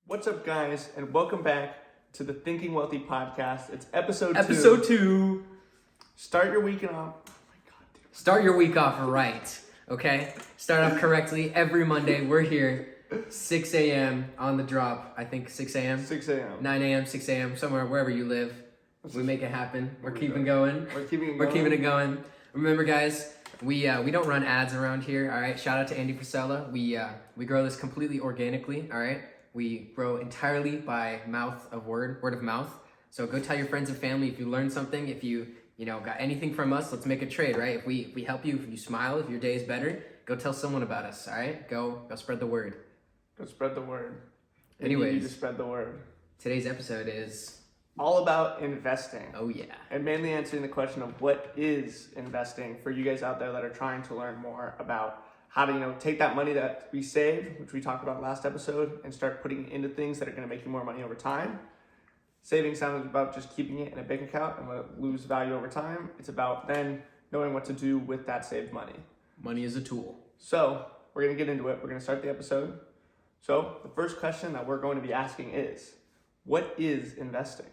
What's up, guys, and welcome back to the Thinking Wealthy podcast. It's episode 2. Episode 2. Start your weekend off. Oh my God, dude. Start your week off right, okay? Start off correctly. Every Monday, we're here, 6 a.m. on the drop. I think 6 a.m. 6 a.m. 9 a.m., 6 a.m., somewhere, wherever you live. We make it happen. We're keeping going. We're keeping it We're going. keeping it going. Remember, guys, we don't run ads around here, all right? Shout out to Andy Frisella. We grow this completely organically, all right? We grow entirely by word of mouth. So go tell your friends and family if you learned something, if you got anything from us, let's make a trade, right? If we help you, if you smile, if your day is better, go tell someone about us, all right? Go spread the word. Go spread the word. Anyways. You need to spread the word. Today's episode is all about investing. Oh yeah. And mainly answering the question of what is investing for you guys out there that are trying to learn more about how to, take that money that we saved, which we talked about last episode, and start putting it into things that are going to make you more money over time. Saving sounds about just keeping it in a bank account and let it lose value over time. It's about then knowing what to do with that saved money. Money is a tool. So we're going to get into it. We're going to start the episode. So the first question that we're going to be asking is, what is investing?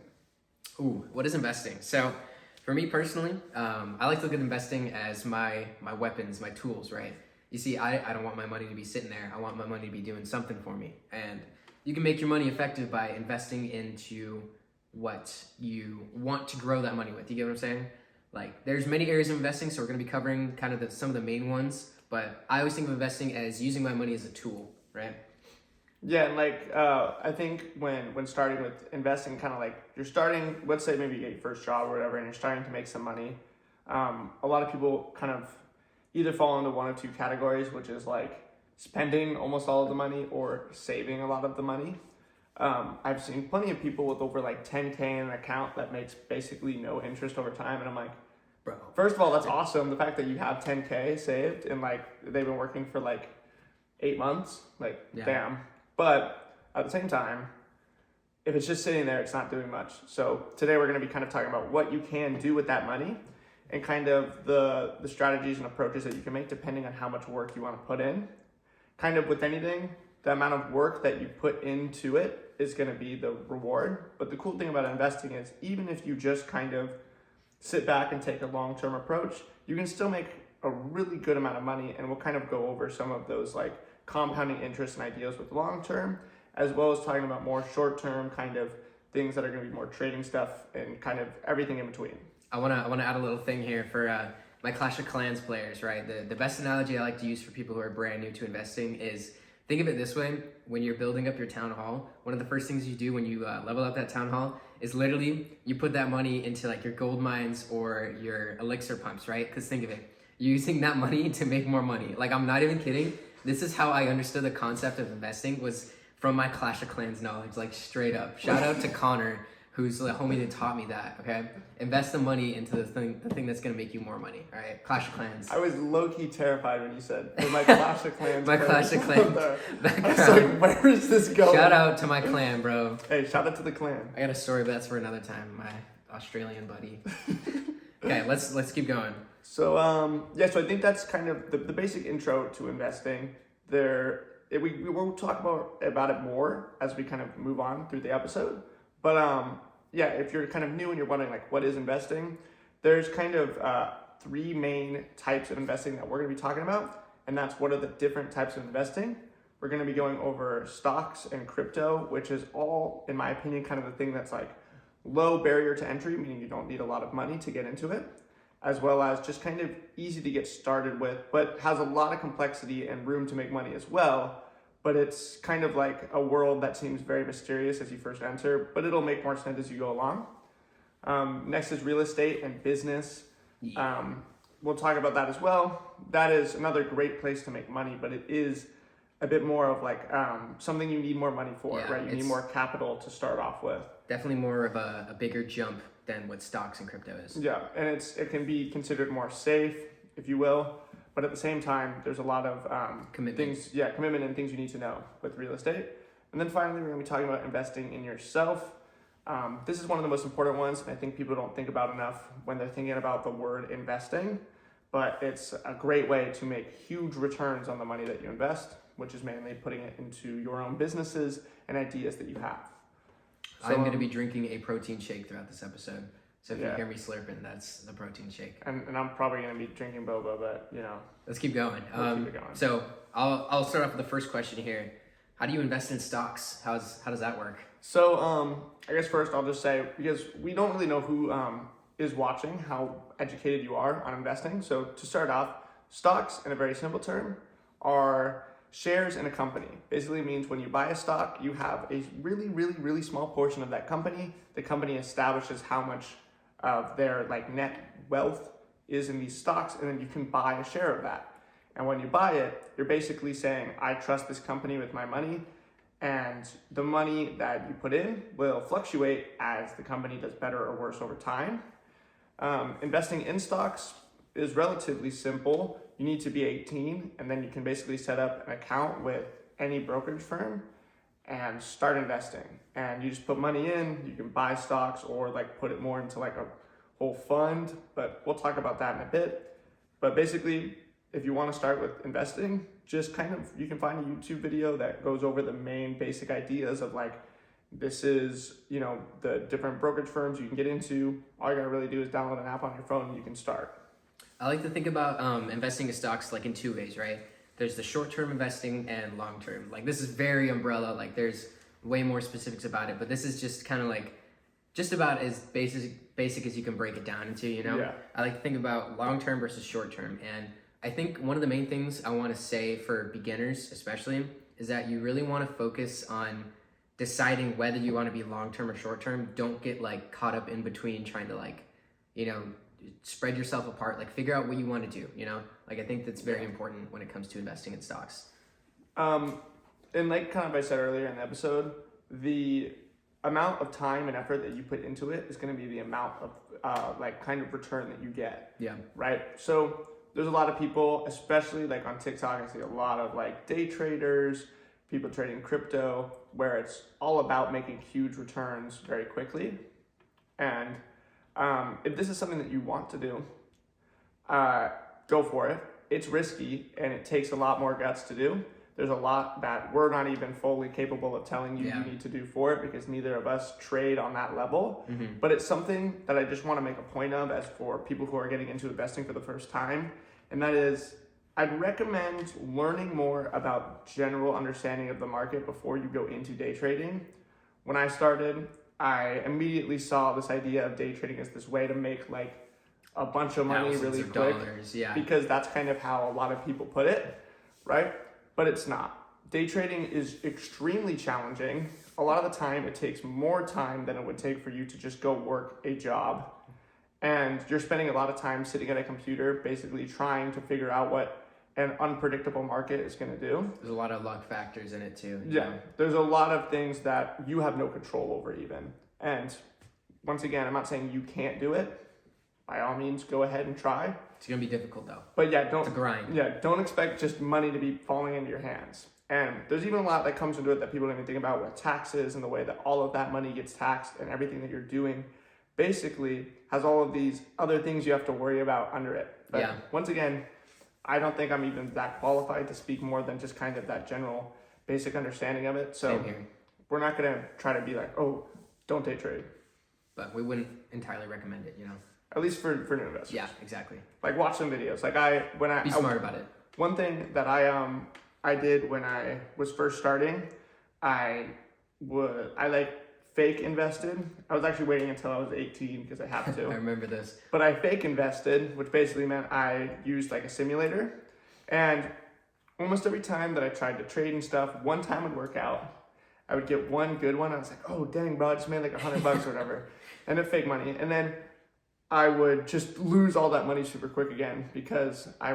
Ooh, what is investing? So for me personally, I like to look at investing as my weapons, my tools, right? You see, I don't want my money to be sitting there. I want my money to be doing something for me. And you can make your money effective by investing into what you want to grow that money with. You get what I'm saying? Like, there's many areas of investing, so we're going to be covering kind of some of the main ones. But I always think of investing as using my money as a tool, right? Yeah, and I think when starting with investing, kind of like you're starting, let's say maybe you get your first job or whatever, and you're starting to make some money. A lot of people kind of either fall into one of two categories, which is like spending almost all of the money or saving a lot of the money. I've seen plenty of people with over like 10K in an account that makes basically no interest over time. And I'm like, Bro. First of all, that's awesome. The fact that you have 10K saved and like they've been working for like 8 months, damn. But at the same time, if it's just sitting there, it's not doing much. So today we're going to be kind of talking about what you can do with that money and kind of the strategies and approaches that you can make depending on how much work you want to put in. Kind of with anything, the amount of work that you put into it is going to be the reward. But the cool thing about investing is even if you just kind of sit back and take a long-term approach, you can still make a really good amount of money. And we'll kind of go over some of those like compounding interest and ideas with long-term, as well as talking about more short-term kind of things that are going to be more trading stuff and kind of everything in between. I wanna add a little thing here for my Clash of Clans players, right? The best analogy I like to use for people who are brand new to investing is, think of it this way: when you're building up your town hall, one of the first things you do when you level up that town hall is literally you put that money into like your gold mines or your elixir pumps, right? Because think of it, you're using that money to make more money. Like, I'm not even kidding. This is how I understood the concept of investing, was from my Clash of Clans knowledge, like straight up. Shout out to Connor, who's the homie that taught me that, okay? Invest the money into the thing that's gonna make you more money, all right? Clash of Clans. I was low-key terrified when you said, my Clash of Clans. My Clash of Clans. I was like, where is this going? Shout out to my clan, bro. Hey, shout out to the clan. I got a story, but that's for another time, my Australian buddy. Okay, let's keep going. So, so I think that's kind of the basic intro to investing. We will talk about it more as we kind of move on through the episode. But if you're kind of new and you're wondering like what is investing, there's kind of 3 main types of investing that we're going to be talking about, and that's what are the different types of investing. We're going to be going over stocks and crypto, which is all, in my opinion, kind of the thing that's like low barrier to entry, meaning you don't need a lot of money to get into it, as well as just kind of easy to get started with, but has a lot of complexity and room to make money as well. But it's kind of like a world that seems very mysterious as you first enter, but it'll make more sense as you go along. Next is real estate and business. Yeah. We'll talk about that as well. That is another great place to make money, but it is a bit more of like something you need more money for, right? You need more capital to start off with. Definitely more of a bigger jump than what stocks and crypto is. Yeah, and it can be considered more safe, if you will. But at the same time, there's a lot of commitment and things you need to know with real estate. And then finally, we're going to be talking about investing in yourself. This is one of the most important ones, and I think people don't think about enough when they're thinking about the word investing. But it's a great way to make huge returns on the money that you invest. which is mainly putting it into your own businesses and ideas that you have. So, I'm going to be drinking a protein shake throughout this episode. So if you Yeah. hear me slurping, that's the protein shake. and I'm probably going to be drinking boba, but you know, Let's keep going. we'll keep it going. So I'll start off with the first question here. How do you invest in stocks? How does that work? So I guess first I'll just say, because we don't really know who is watching, how educated you are on investing. So to start off, stocks, in a very simple term, are shares in a company. Basically means when you buy a stock, you have a really, really, really small portion of that company. The company establishes how much of their like net wealth is in these stocks, and then you can buy a share of that. And when you buy it, you're basically saying, I trust this company with my money, and the money that you put in will fluctuate as the company does better or worse over time. Investing in stocks is relatively simple. You need to be 18, and then you can basically set up an account with any brokerage firm and start investing. And you just put money in, you can buy stocks or like put it more into like a whole fund, but we'll talk about that in a bit. But basically, if you want to start with investing, just kind of, you can find a YouTube video that goes over the main basic ideas of like, this is, you know, the different brokerage firms you can get into. All you gotta really do is download an app on your phone and you can start. I like to think about investing in stocks like in two ways, right? There's the short-term investing and long-term. Like this is very umbrella. Like there's way more specifics about it, but this is just kind of like just about as basic as you can break it down into, you know? Yeah. I like to think about long-term versus short-term. And I think one of the main things I want to say for beginners, especially, is that you really want to focus on deciding whether you want to be long-term or short-term. Don't get like caught up in between trying to like, you know, spread yourself apart, like figure out what you want to do, you know? Like I think that's very important when it comes to investing in stocks. And like kind of I said earlier in the episode, the amount of time and effort that you put into it is going to be the amount of like kind of return that you get. Yeah. Right. So there's a lot of people, especially like on TikTok, I see a lot of like day traders, people trading crypto, where it's all about making huge returns very quickly. And if this is something that you want to do, go for it. It's risky and it takes a lot more guts to do. There's a lot that we're not even fully capable of telling you you need to do for it because neither of us trade on that level. Mm-hmm. But it's something that I just want to make a point of as for people who are getting into investing for the first time. And that is, I'd recommend learning more about general understanding of the market before you go into day trading. When I started, I immediately saw this idea of day trading as this way to make like a bunch of money really quick. Dollars, yeah. Because that's kind of how a lot of people put it, right? But it's not. Day trading is extremely challenging. A lot of the time, it takes more time than it would take for you to just go work a job. And you're spending a lot of time sitting at a computer, basically trying to figure out what an unpredictable market is going to do. There's a lot of luck factors in it too. Yeah, there's a lot of things that you have no control over even. And once again, I'm not saying you can't do it. By all means, go ahead and try. It's gonna be difficult though. But yeah, It's a grind. Yeah, don't expect just money to be falling into your hands. And there's even a lot that comes into it that people don't even think about with taxes and the way that all of that money gets taxed and everything that you're doing basically has all of these other things you have to worry about under it. But once again, I don't think I'm even that qualified to speak more than just kind of that general basic understanding of it. So we're not going to try to be like, oh, don't day trade. But we wouldn't entirely recommend it, you know? At least for new investors. Yeah, exactly. Like watch some videos. Like Be smart about it. One thing that I did when I was first starting, I like fake invested. I was actually waiting until I was 18 because I have to. I remember this. But I fake invested, which basically meant I used like a simulator. And almost every time that I tried to trade and stuff, one time would work out. I would get one good one. I was like, oh, dang, bro, I just made like $100 or whatever. And then fake money. And then I would just lose all that money super quick again because I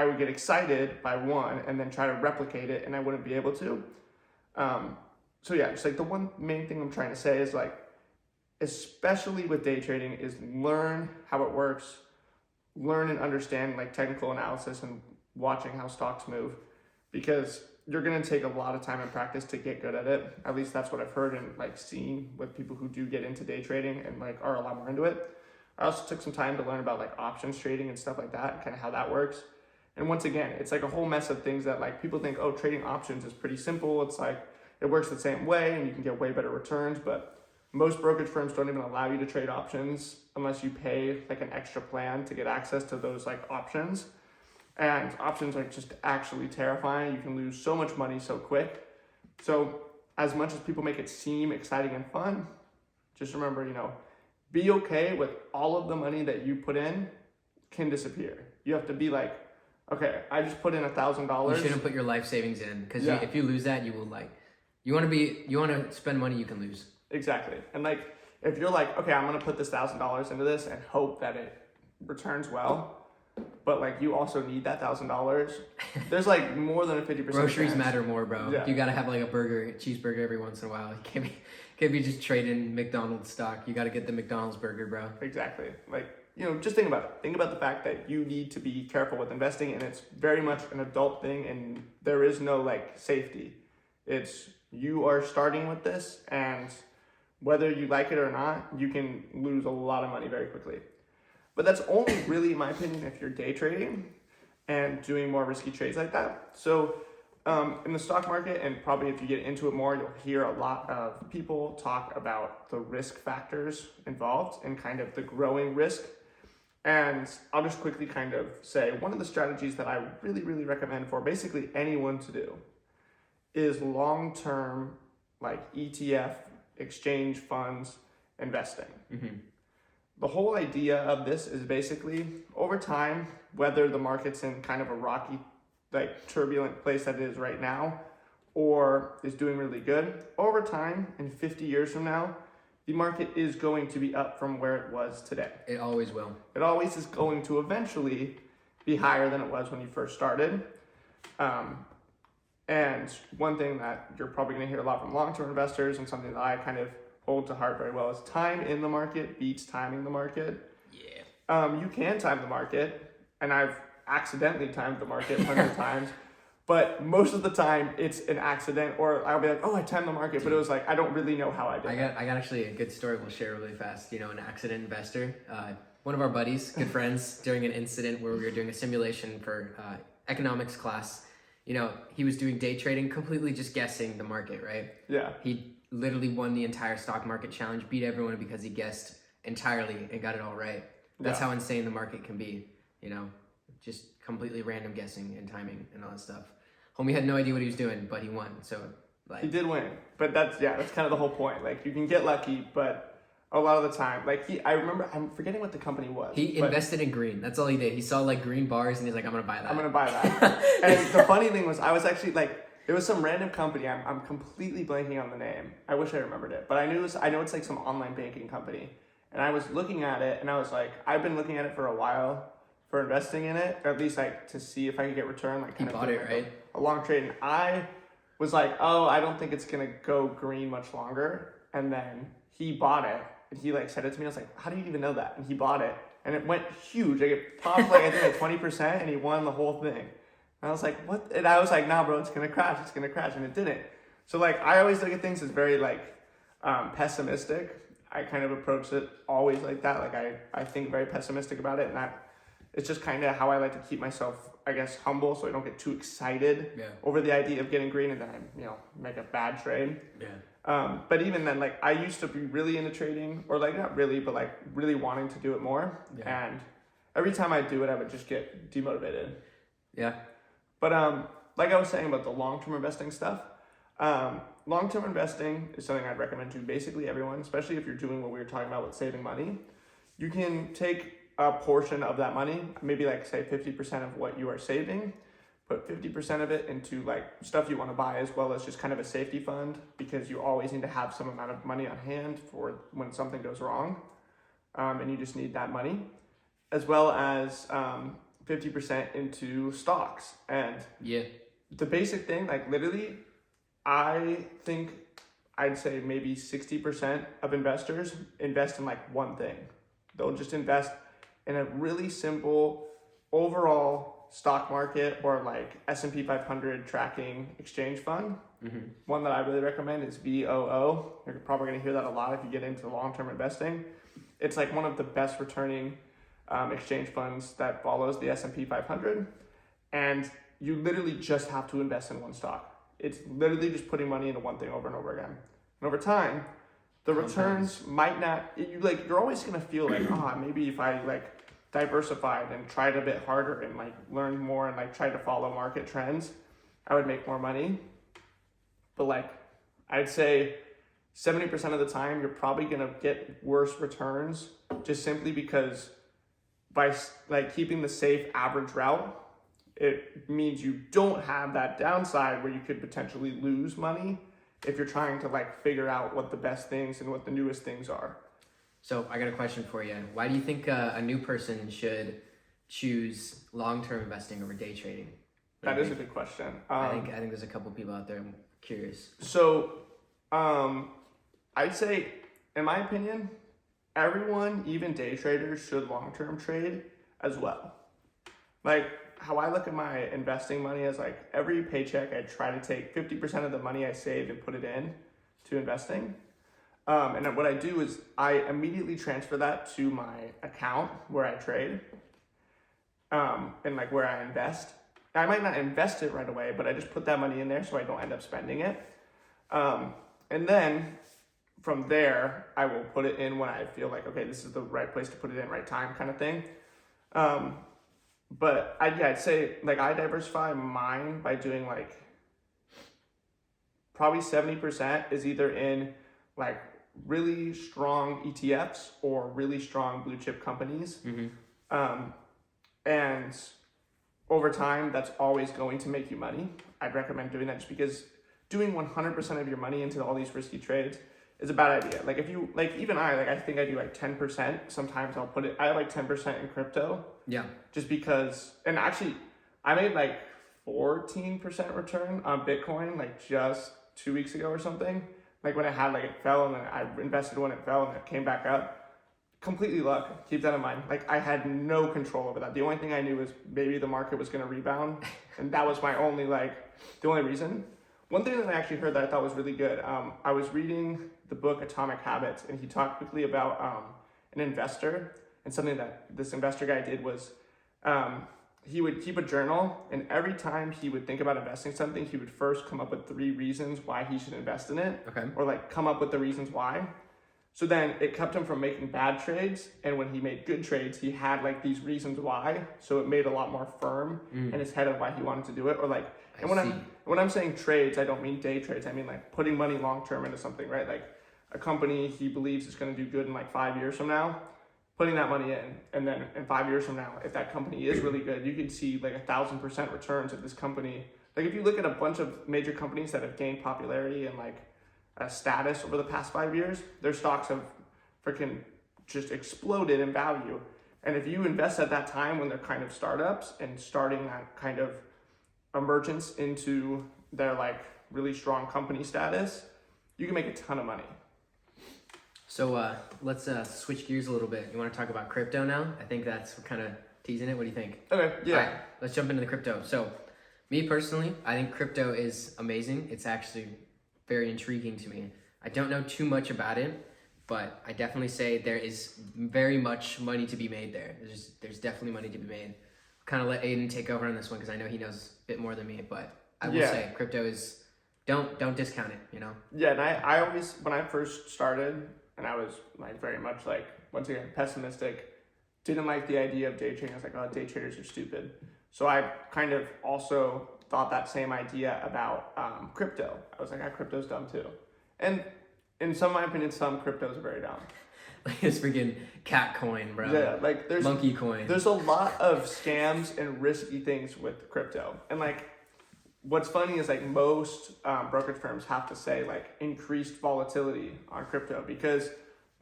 would get excited by one and then try to replicate it and I wouldn't be able to. So yeah, just like the one main thing I'm trying to say is like, especially with day trading, is learn how it works, learn and understand like technical analysis and watching how stocks move, because you're going to take a lot of time and practice to get good at it. At least that's what I've heard and like seen with people who do get into day trading and like are a lot more into it. I also took some time to learn about like options trading and stuff like that, kind of how that works. And once again, it's like a whole mess of things that like people think, oh, trading options is pretty simple. It's like it works the same way and you can get way better returns, but most brokerage firms don't even allow you to trade options unless you pay like an extra plan to get access to those like options. And options are just actually terrifying. You can lose so much money so quick. So as much as people make it seem exciting and fun, just remember, be okay with all of the money that you put in can disappear. You have to be like, okay, I just put in $1,000. You shouldn't put your life savings in, because Yeah. if you lose that, you will you want to spend money you can lose. Exactly. And like, if you're like, okay, I'm going to put this $1,000 into this and hope that it returns well, but like you also need that $1,000, there's like more than a 50% Groceries chance. matter more, bro. Yeah. You got to have like a cheeseburger every once in a while. You can't be just trading McDonald's stock. You got to get the McDonald's burger, bro. Exactly. Like, just think about it. Think about the fact that you need to be careful with investing, and it's very much an adult thing, and there is no like safety. It's you are starting with this, and whether you like it or not, you can lose a lot of money very quickly. But that's only really, in my opinion, if you're day trading and doing more risky trades like that. So in the stock market, and probably if you get into it more, you'll hear a lot of people talk about the risk factors involved and kind of the growing risk. And I'll just quickly kind of say one of the strategies that I really, really recommend for basically anyone to do is long-term, like ETF, exchange funds investing. Mm-hmm. The whole idea of this is basically over time, whether the market's in kind of a rocky, like turbulent place that it is right now, or is doing really good, over time, in 50 years from now, the market is going to be up from where it was today. It always will. It always is going to eventually be higher than it was when you first started. And one thing that you're probably going to hear a lot from long-term investors, and something that I kind of hold to heart very well, is time in the market beats timing the market. Yeah. You can time the market, and I've accidentally timed the market hundreds of times, but most of the time it's an accident, or I'll be like, oh, I timed the market, but it was like, I don't really know how I did. I got actually a good story we'll share really fast. An accident investor. One of our buddies, good friends, during an incident where we were doing a simulation for economics class, he was doing day trading, completely just guessing the market, right? Yeah. He literally won the entire stock market challenge, beat everyone because he guessed entirely and got it all right. That's how insane the market can be, just completely random guessing and timing and all that stuff. Homie had no idea what he was doing, but he won. So He did win, but that's kind of the whole point. Like, you can get lucky, but a lot of the time, like I remember, I'm forgetting what the company was. He invested in green. That's all he did. He saw like green bars and he's like, I'm gonna buy that. I'm gonna buy that. And the funny thing was, I was actually like, it was some random company. I'm completely blanking on the name. I wish I remembered it, but I know it's like some online banking company. And I was looking at it, and I was like, I've been looking at it for a while for investing in it, or at least like to see if I could get return. Like, He bought it, right? A long trade, and I was like, oh, I don't think it's gonna go green much longer. And then he bought it, and he like said it to me. I was like, how do you even know that? And he bought it, and it went huge. Like, it popped like I think like 20%, and he won the whole thing. And I was like, what? And I was like, nah, bro, it's gonna crash, and it didn't. So like, I always look at things as very like pessimistic. I kind of approach it always like that. Like, I think very pessimistic about it, and that it's just kind of how I like to keep myself, I guess, humble, so I don't get too excited over the idea of getting green and then I, make a bad trade. Yeah. But even then, like, I used to be really into trading, or like not really, but like really wanting to do it more. Yeah. And every time I do it, I would just get demotivated. Yeah. But like I was saying about the long-term investing stuff, long-term investing is something I'd recommend to basically everyone, especially if you're doing what we were talking about with saving money. You can take a portion of that money, maybe like say 50% of what you are saving, put 50% of it into like stuff you want to buy, as well as just kind of a safety fund, because you always need to have some amount of money on hand for when something goes wrong, and you just need that money, as well as 50% into stocks. And the basic thing, like literally, I think I'd say maybe 60% of investors invest in like one thing. They'll just invest in a really simple overall stock market or like S&P 500 tracking exchange fund. Mm-hmm. One that I really recommend is VOO. You're probably going to hear that a lot if you get into long-term investing. It's like one of the best returning exchange funds that follows the S&P 500. and you literally just have to invest in one stock. It's literally just putting money into one thing over and over again. And over time, the returns might not, you're always going to feel like, maybe if I like diversified and tried a bit harder and like learned more and like tried to follow market trends, I would make more money. But like, I'd say 70% of the time, you're probably going to get worse returns just simply because by like keeping the safe average route, it means you don't have that downside where you could potentially lose money if you're trying to like figure out what the best things and what the newest things are. So I got a question for you. Why do you think a new person should choose long-term investing over day trading? That is a good question. I think there's a couple people out there. I'm curious. So, I'd say, in my opinion, everyone, even day traders, should long-term trade as well. Like, how I look at my investing money is like every paycheck, I try to take 50% of the money I saved and put it in to investing. And then what I do is I immediately transfer that to my account where I trade, and like where I invest. I might not invest it right away, but I just put that money in there so I don't end up spending it. And then from there, I will put it in when I feel like, okay, this is the right place to put it in, right time kind of thing. But I'd say like I diversify mine by doing like probably 70% is either in like really strong ETFs or really strong blue chip companies. And over time, that's always going to make you money. I'd recommend doing that just because doing 100% of your money into all these risky trades is a bad idea. Like if you, like even I think I do like 10%. Sometimes I'll put it, I have like 10% in crypto. Yeah. Just because, and actually I made like 14% return on Bitcoin like just 2 weeks ago or something. Like when it had like it fell and then I invested when it fell and it came back up. Completely luck. Keep that in mind. Like I had no control over that. The only thing I knew was maybe the market was going to rebound, and that was my only the only reason. One thing that I actually heard that I thought was really good. I was reading the book Atomic Habits, and he talked quickly about an investor, and something that this investor guy did was he would keep a journal, and every time he would think about investing something, he would first come up with 3 reasons why he should invest in it, or like come up with the reasons why. So then it kept him from making bad trades, and when he made good trades, he had like these reasons why. So it made a lot more firm in his head of why he wanted to do it. Or like, and when I'm saying trades, I don't mean day trades. I mean like putting money long term into something, right? Like a company he believes is going to do good in like 5 years from now, putting that money in, and then in 5 years from now, if that company is really good, you could see like 1,000% returns of this company. Like if you look at a bunch of major companies that have gained popularity and like a status over the past 5 years, their stocks have freaking just exploded in value. And if you invest at that time when they're kind of startups and starting that kind of emergence into their like really strong company status, you can make a ton of money. So let's switch gears a little bit. You want to talk about crypto now? I think that's kind of teasing it. What do you think? Okay, yeah. All right, let's jump into the crypto. So me personally, I think crypto is amazing. It's actually very intriguing to me. I don't know too much about it, but I definitely say there is very much money to be made there. There's definitely money to be made. Kind of let Aiden take over on this one because I know he knows a bit more than me, but I will say crypto is, don't discount it, you know? Yeah, and I always, when I first started, and I was like very much like, once again, pessimistic, didn't like the idea of day trading. I was like, oh, day traders are stupid. So I kind of also thought that same idea about crypto. I was like, crypto's dumb too. And in some of my opinion, some cryptos are very dumb. Like this freaking cat coin, bro. Yeah, like there's monkey coin. There's a lot of scams and risky things with crypto. And like what's funny is like most brokerage firms have to say like increased volatility on crypto because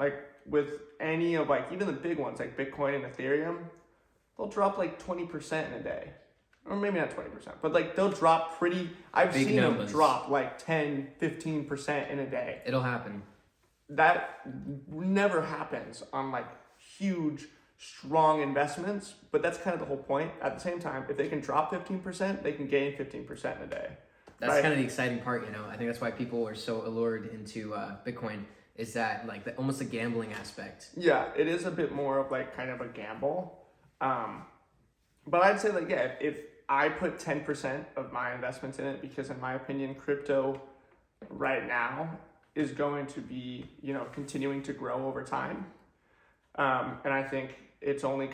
like with any of like even the big ones like Bitcoin and Ethereum, they'll drop like 20% in a day. Or maybe not 20%, but like they'll drop pretty, I've big seen numbers. them drop like 10, 15% in a day. It'll happen. That never happens on like huge, strong investments, but that's kind of the whole point. At the same time, if they can drop 15%, they can gain 15% in a day. That's kind of the exciting part, you know. I think that's why people are so allured into Bitcoin, is that like almost a gambling aspect. Yeah, it is a bit more of like kind of a gamble. But I'd say like, yeah, if I put 10% of my investments in it because in my opinion, crypto right now is going to be, continuing to grow over time. And I think it's only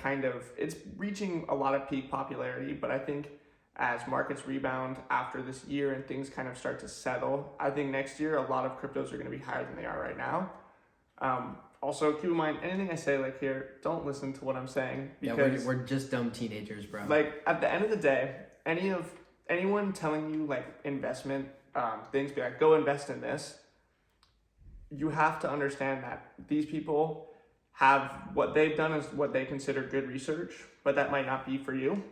it's reaching a lot of peak popularity, but I think as markets rebound after this year and things kind of start to settle, I think next year a lot of cryptos are going to be higher than they are right now. Also, keep in mind, anything I say like here, don't listen to what I'm saying because we're just dumb teenagers, bro. like at the end of the day, anyone telling you like investment things, be like, go invest in this, you have to understand that these people have what they've done is what they consider good research, but that might not be for you.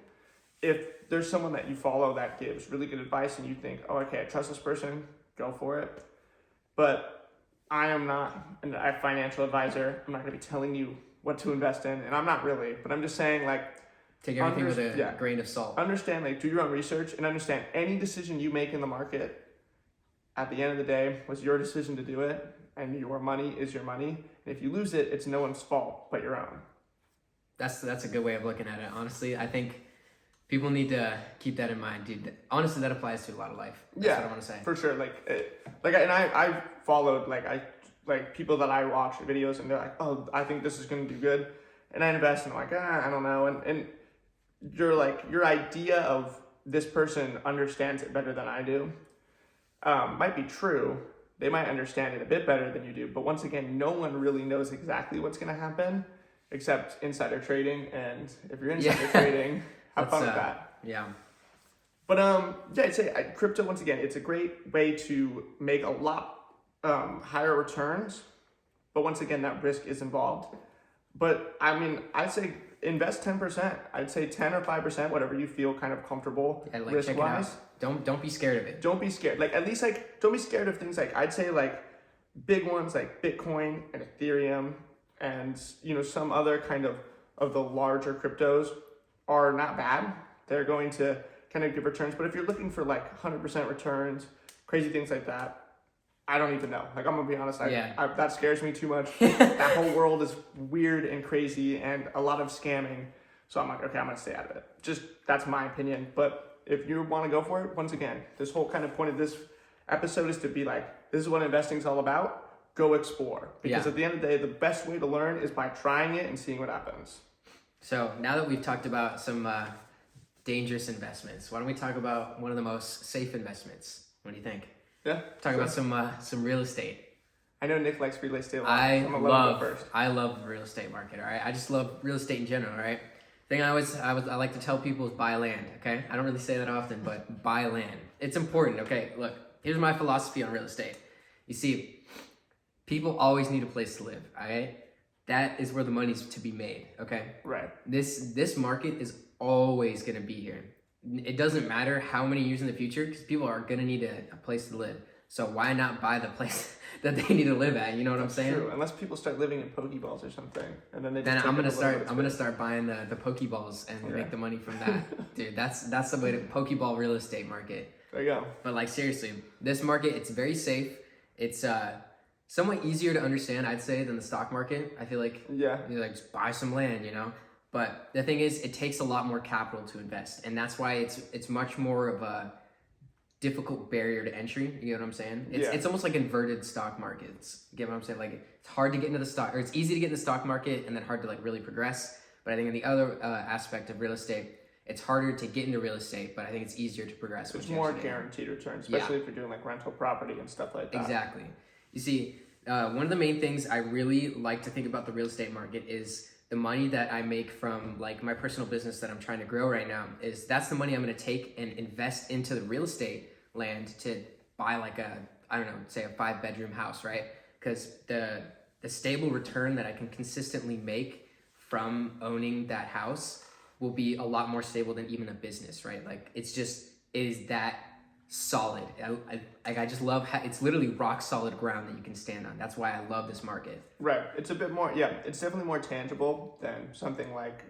If there's someone that you follow that gives really good advice and you think, oh, okay, I trust this person, go for it. But I am not a financial advisor. I'm not going to be telling you what to invest in, and I'm not really, but I'm just saying like, take everything with a grain of salt. Understand, like, do your own research and understand any decision you make in the market, at the end of the day, was your decision to do it, and your money is your money. And if you lose it, it's no one's fault but your own. That's a good way of looking at it. Honestly, I think people need to keep that in mind, dude. Honestly, that applies to a lot of life. That's what I want to say. For sure. And I followed like people that I watch videos and they're like, oh, I think this is going to do good, and I invest and I'm like, I don't know, and your idea of this person understands it better than I do might be true. They might understand it a bit better than you do, but once again, no one really knows exactly what's going to happen except insider trading. And if you're insider trading, have fun with that. Yeah. But I'd say crypto, once again, it's a great way to make a lot higher returns, but once again, that risk is involved. But I mean, I'd say invest 10%. I'd say 10 or 5%, whatever you feel kind of comfortable risk-wise. Don't be scared of it. Don't be scared. Like, at least don't be scared of things like, I'd say like big ones like Bitcoin and Ethereum and some other kind of the larger cryptos are not bad. They're going to kind of give returns. But if you're looking for like 100% returns, crazy things like that, I don't even know. Like, I'm gonna be honest, that scares me too much. That whole world is weird and crazy and a lot of scamming. So I'm like, okay, I'm gonna stay out of it. Just, that's my opinion. But if you want to go for it, once again, this whole kind of point of this episode is to be like, this is what investing is all about. Go explore. Because at the end of the day, the best way to learn is by trying it and seeing what happens. So now that we've talked about some dangerous investments, why don't we talk about one of the most safe investments? What do you think? Yeah. Talk about some real estate. I know Nick likes real estate a lot. I love the real estate market. All right, I just love real estate in general. All right. Thing I like to tell people is buy land. Okay, I don't really say that often, but buy land. It's important. Okay, look, here's my philosophy on real estate. You see, people always need a place to live. All right, that is where the money's to be made. Okay. Right. This market is always gonna be here. It doesn't matter how many years in the future, because people are gonna need a place to live. So why not buy the place that they need to live at? You know what I'm saying? True. Unless people start living in Pokeballs or something, and then I'm gonna start buying the Pokeballs and make the money from that, dude. That's the way to Pokeball real estate market. There you go. But like, seriously, this market, it's very safe. It's somewhat easier to understand, I'd say, than the stock market. I feel like you like just buy some land, But the thing is, it takes a lot more capital to invest, and that's why it's much more of a difficult barrier to entry. You know what I'm saying? It's almost like inverted stock markets. You get what I'm saying? Like, it's hard to get into the stock, or it's easy to get in the stock market and then hard to like really progress. But I think in the other aspect of real estate, it's harder to get into real estate, but I think it's easier to progress. It's more guaranteed returns, especially if you're doing like rental property and stuff like that. Exactly. You see, one of the main things I really like to think about the real estate market is the money that I make from like my personal business that I'm trying to grow right now. That's the money I'm going to take and invest into the real estate land to buy like say a 5-bedroom house, right? Because the stable return that I can consistently make from owning that house will be a lot more stable than even a business, right? Like, it is that solid. I just love how it's literally rock solid ground that you can stand on. That's why I love this market. Right. It's a bit more, it's definitely more tangible than something like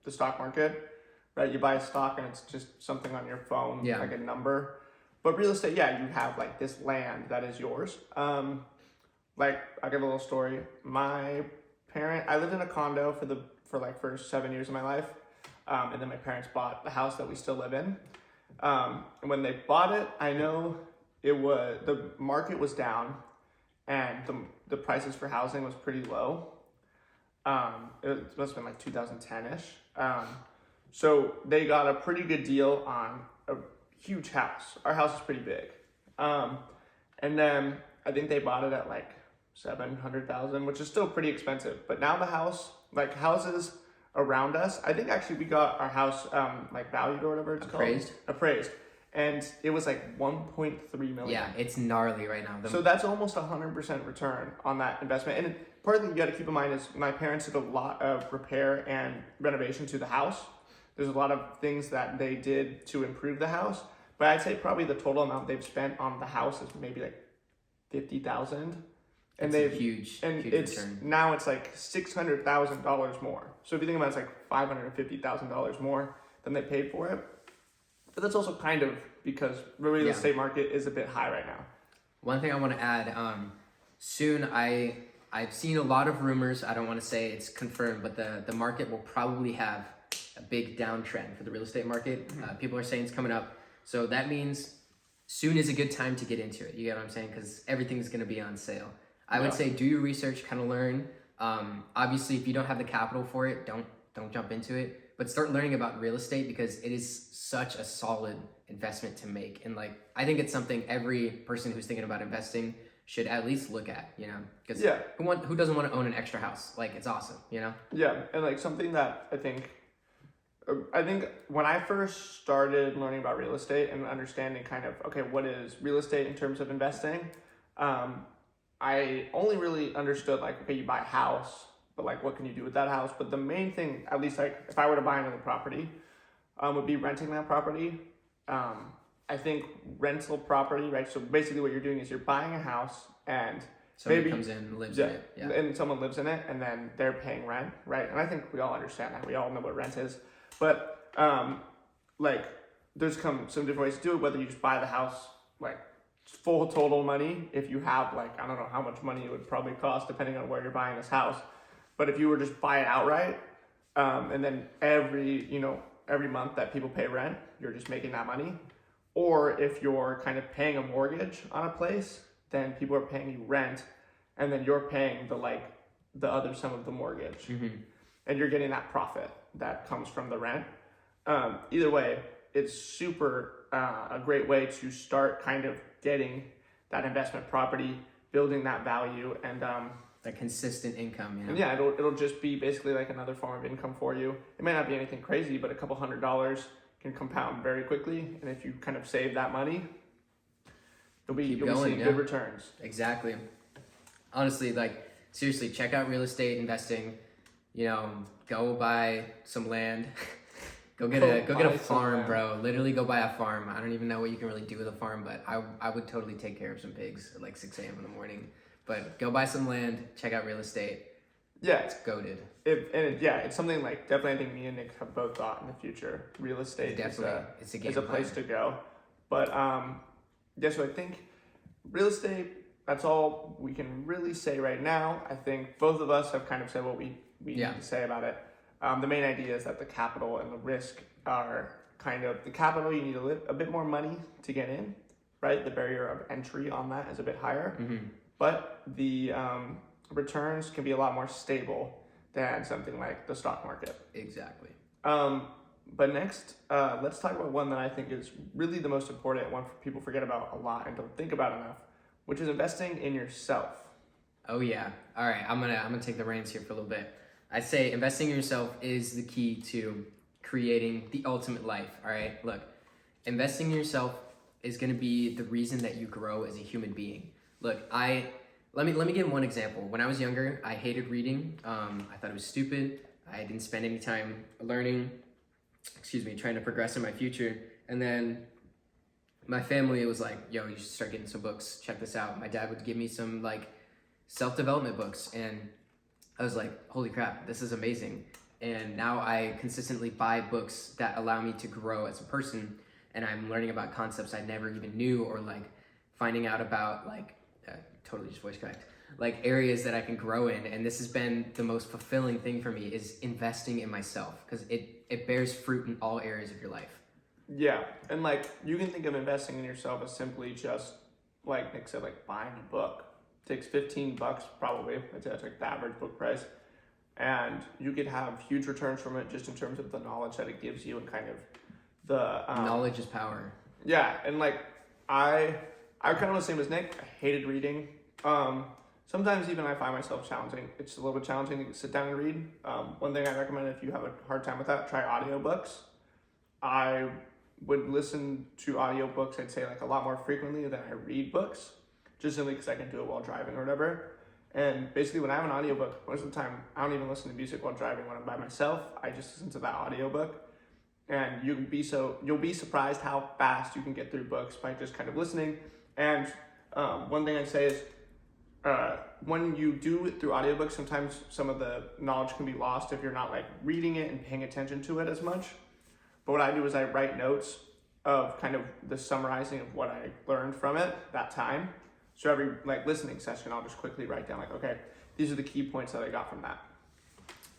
the stock market, right? You buy a stock and it's just something on your phone, like a number. But real estate, you have like this land that is yours. Like, I'll give a little story. I lived in a condo for 7 years of my life. and then my parents bought the house that we still live in. And when they bought it, I know the market was down, and the prices for housing was pretty low. It must have been like 2010-ish. So they got a pretty good deal on a huge house. Our house is pretty big. And then I think they bought it at like $700,000, which is still pretty expensive. But now the house, like houses around us, I think actually we got our house like valued or whatever it's called. Appraised. And it was like 1.3 million. Yeah, it's gnarly right now. So that's almost 100% return on that investment. And part of the thing you got to keep in mind is my parents did a lot of repair and renovation to the house. There's a lot of things that they did to improve the house, but I'd say probably the total amount they've spent on the house is maybe like $50,000. And it's a huge return. Now it's like $600,000 more. So if you think about it, it's like $550,000 more than they paid for it. But that's also kind of because the real estate market is a bit high right now. One thing I want to add, soon I've seen a lot of rumors. I don't want to say it's confirmed, but the market will probably have a big downtrend for the real estate market. Mm-hmm. People are saying it's coming up. So that means soon is a good time to get into it. You get what I'm saying? Because everything's going to be on sale. I would say do your research, kind of learn. Obviously, if you don't have the capital for it, don't jump into it. But start learning about real estate because it is such a solid investment to make. And like, I think it's something every person who's thinking about investing should at least look at, you know? Because who doesn't want to own an extra house? Like, it's awesome, you know? Yeah, and like something that I think when I first started learning about real estate and understanding kind of, okay, what is real estate in terms of investing? I only really understood like, okay, you buy a house, but like, what can you do with that house? But the main thing, at least like if I were to buy another property, would be renting that property. I think rental property, right? So basically what you're doing is you're buying a house and somebody comes in and lives in it. Yeah. And someone lives in it and then they're paying rent, right? And I think we all understand that. We all know what rent is. But like there's some different ways to do it, whether you just buy the house like full total money, if you have like, I don't know how much money it would probably cost depending on where you're buying this house. But if you were just buy it outright, and then every month that people pay rent, you're just making that money. Or if you're kind of paying a mortgage on a place, then people are paying you rent, and then you're paying the other sum of the mortgage, and you're getting that profit that comes from the rent. Either way, it's super a great way to start kind of getting that investment property, building that value, and that consistent income, you know? And yeah, it'll just be basically like another form of income for you. It may not be anything crazy, but a couple $100 can compound very quickly. And if you kind of save that money, you'll be seeing good returns. Exactly. Honestly, like seriously, check out real estate investing. You know, go buy some land. Go get a farm, bro. Literally go buy a farm. I don't even know what you can really do with a farm, but I would totally take care of some pigs at like 6 a.m. in the morning. But go buy some land, check out real estate. Yeah. It's goated. It's something like definitely I think me and Nick have both thought in the future. Real estate is a place to go. But so I think real estate, that's all we can really say right now. I think both of us have kind of said what we need to say about it. The main idea is that the capital and the risk are kind of, the capital you need a bit more money to get in, right? The barrier of entry on that is a bit higher. But the returns can be a lot more stable than something like the stock market. Exactly. But next, let's talk about one that I think is really the most important, one people forget about a lot and don't think about enough, which is investing in yourself. Oh yeah. All right. I'm gonna take the reins here for a little bit. I'd say investing in yourself is the key to creating the ultimate life. All right. Look, investing in yourself is gonna be the reason that you grow as a human being. Look, let me give one example. When I was younger, I hated reading. I thought it was stupid. I didn't spend any time learning, trying to progress in my future. And then my family was like, yo, you should start getting some books. Check this out. My dad would give me some like self-development books. And I was like, holy crap, this is amazing. And now I consistently buy books that allow me to grow as a person. And I'm learning about concepts I never even knew, or like finding out about like, totally just voice cracked. like areas that I can grow in, and this has been the most fulfilling thing for me is investing in myself, because it bears fruit in all areas of your life. Yeah, and like you can think of investing in yourself as simply just like Nick said, like buying a book. It takes $15 probably. I'd say that's like the average book price, and you could have huge returns from it just in terms of the knowledge that it gives you and kind of the Knowledge is power. yeah, and like I kind of was the same as Nick. I hated reading. Sometimes even I find myself challenging. It's a little bit challenging to sit down and read. One thing I recommend if you have a hard time with that, try audiobooks. I would listen to audiobooks, I'd say like a lot more frequently than I read books, just simply because I can do it while driving or whatever. And basically when I have an audiobook, most of the time I don't even listen to music while driving when I'm by myself. I just listen to that audiobook. And you'll be surprised how fast you can get through books by just kind of listening. And one thing I'd say is when you do it through audiobooks, sometimes some of the knowledge can be lost if you're not like reading it and paying attention to it as much. But what I do is I write notes of kind of the summarizing of what I learned from it that time. So every like listening session, I'll just quickly write down like, okay, these are the key points that I got from that.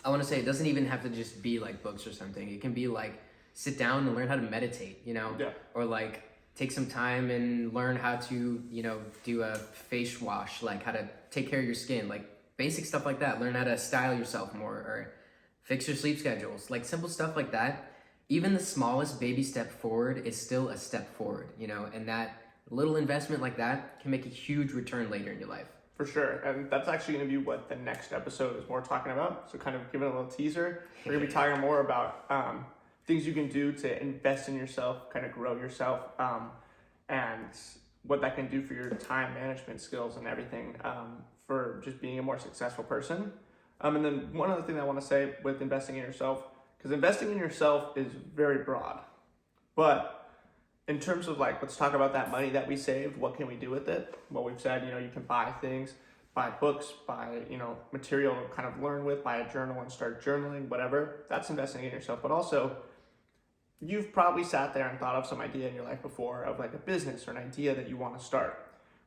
I want to say it doesn't even have to just be like books or something. It can be like sit down and learn how to meditate, Yeah. or like take some time and learn how to, do a face wash, like how to take care of your skin, like basic stuff like that. Learn how to style yourself more, or fix your sleep schedules, like simple stuff like that. Even the smallest baby step forward is still a step forward, and that little investment like that can make a huge return later in your life. For sure, and that's actually going to be what the next episode is more talking about. So kind of giving a little teaser, we're going to be talking more about things you can do to invest in yourself, kind of grow yourself, and what that can do for your time management skills and everything, for just being a more successful person. And then one other thing I want to say with investing in yourself, because investing in yourself is very broad, but in terms of like, let's talk about that money that we saved. What can we do with it? Well, we've said, you can buy things, buy books, buy, material to kind of learn with, buy a journal and start journaling, whatever. That's investing in yourself. But also, you've probably sat there and thought of some idea in your life before of like a business or an idea that you want to start,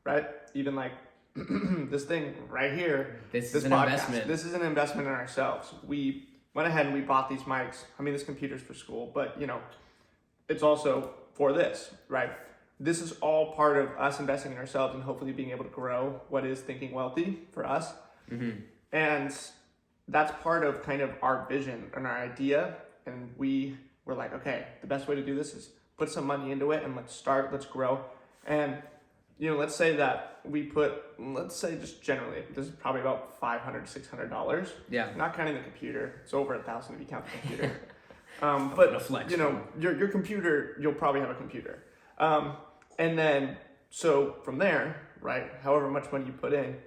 right? Even like this thing right here, This is an podcast. investment. This is an investment in ourselves. We went ahead and we bought these mics. I mean, this computer's for school, but it's also for this, right? This is all part of us investing in ourselves and hopefully being able to grow what is Thinking Wealthy for us. Mm-hmm. And that's part of kind of our vision and our idea. And we were like, okay, the best way to do this is put some money into it and let's grow. And, let's say that let's say just generally, this is probably about $500, $600. Yeah. Not counting the computer. It's over $1,000 if you count the computer. But flex. Your computer, you'll probably have a computer. And then, so from there, right, however much money you put in,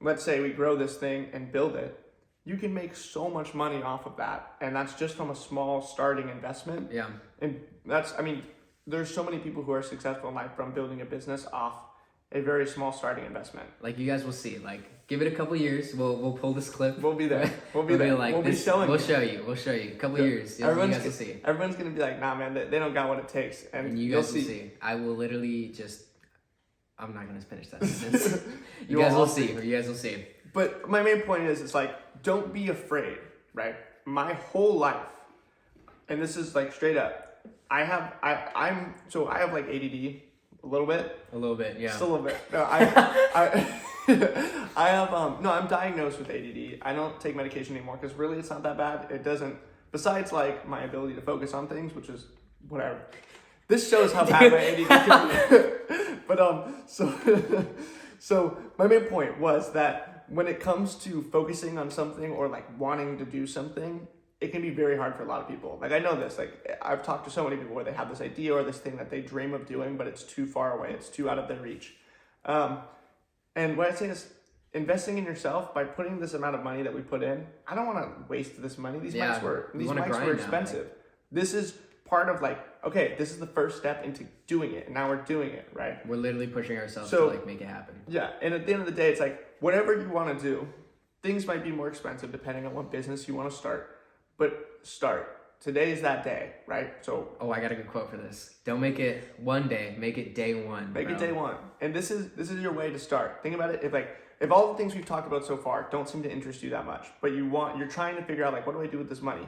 let's say we grow this thing and build it, you can make so much money off of that. And that's just from a small starting investment. Yeah. And there's so many people who are successful in life from building a business off a very small starting investment. Like you guys will see, like give it a couple years. We'll pull this clip. We'll be there. We'll be there. Like, we'll be showing We'll show you. A couple years. You guys will see. Everyone's going to be like, nah, man, they don't got what it takes. And you guys will see. I will literally I'm not going to finish that sentence. You guys will see. But my main point is, it's like, don't be afraid, right? My whole life, and this is like straight up, I have like ADD a little bit. Yeah. Still a little bit. No, I have, I'm diagnosed with ADD. I don't take medication anymore because really it's not that bad. It doesn't, besides like my ability to focus on things, which is whatever. This shows how bad my ADD can be. But, so my main point was that when it comes to focusing on something or like wanting to do something, it can be very hard for a lot of people. Like I know this, like I've talked to so many people where they have this idea or this thing that they dream of doing, but it's too far away. It's too out of their reach. And what I say is investing in yourself by putting this amount of money that we put in. I don't want to waste this money. These mics were expensive. Now, this is part of like, okay, this is the first step into doing it. And now we're doing it, right? We're literally pushing ourselves to like make it happen. Yeah. And at the end of the day, it's like, whatever you want to do, things might be more expensive depending on what business you want to start. But start. Today is that day, right? So. Oh, I got a good quote for this. Don't make it one day. Make it day one. Make it day one. And this is your way to start. Think about it. If like if all the things we've talked about so far don't seem to interest you that much, but you're trying to figure out like, what do I do with this money?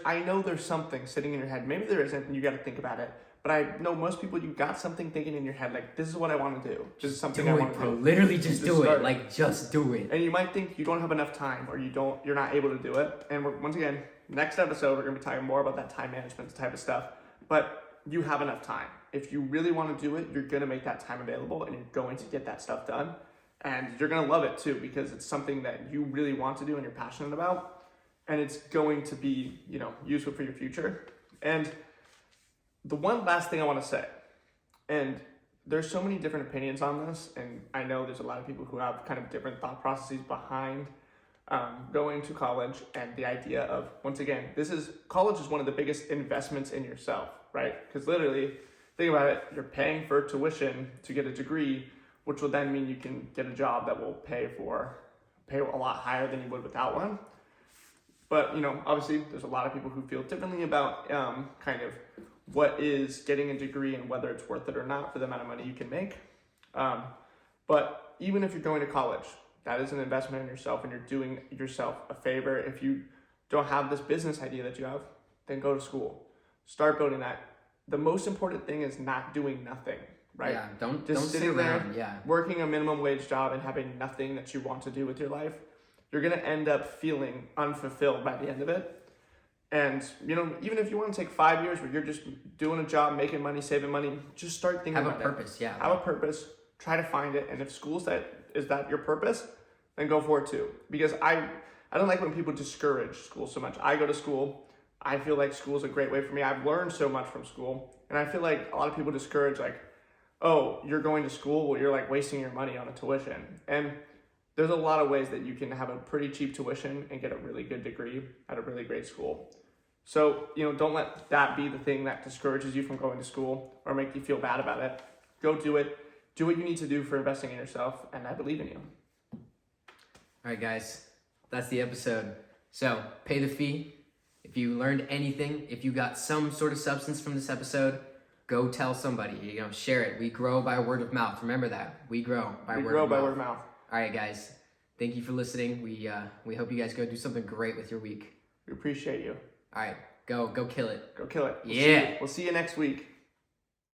I know there's something sitting in your head. Maybe there isn't, and you got to think about it. But I know most people, you got something thinking in your head, like, this is what I want to do. This is something I want to do. Literally just do it. Like, just do it. And you might think you don't have enough time, or you're not able to do it. And once again, next episode, we're going to be talking more about that time management type of stuff. But you have enough time. If you really want to do it, you're going to make that time available, and you're going to get that stuff done. And you're going to love it too, because it's something that you really want to do and you're passionate about. And it's going to be, useful for your future. And the one last thing I want to say, and there's so many different opinions on this, and I know there's a lot of people who have kind of different thought processes behind going to college, and the idea of, once again, college is one of the biggest investments in yourself, right? Because literally, think about it, you're paying for tuition to get a degree, which will then mean you can get a job that will pay a lot higher than you would without one. But, obviously there's a lot of people who feel differently about kind of what is getting a degree and whether it's worth it or not for the amount of money you can make. But even if you're going to college, that is an investment in yourself, and you're doing yourself a favor. If you don't have this business idea that you have, then go to school. Start building that. The most important thing is not doing nothing, right? Yeah, don't sitting sit around, working a minimum wage job and having nothing that you want to do with your life. You're going to end up feeling unfulfilled by the end of it. And, even if you want to take 5 years where you're just doing a job, making money, saving money, just start thinking about it. Have a purpose, yeah. Have a purpose. Try to find it. And if is that your purpose, then go for it too. Because I don't like when people discourage school so much. I go to school. I feel like school is a great way for me. I've learned so much from school. And I feel like a lot of people discourage, like, oh, you're going to school? Well, you're like wasting your money on a tuition. And there's a lot of ways that you can have a pretty cheap tuition and get a really good degree at a really great school. So, don't let that be the thing that discourages you from going to school or make you feel bad about it. Go do it. Do what you need to do for investing in yourself, and I believe in you. All right, guys, that's the episode. So, pay the fee. If you learned anything, if you got some sort of substance from this episode, go tell somebody. Share it. We grow by word of mouth. Remember that. We grow by word of mouth. All right, guys. Thank you for listening. We hope you guys go do something great with your week. We appreciate you. All right, go kill it. Go kill it. We'll see you next week.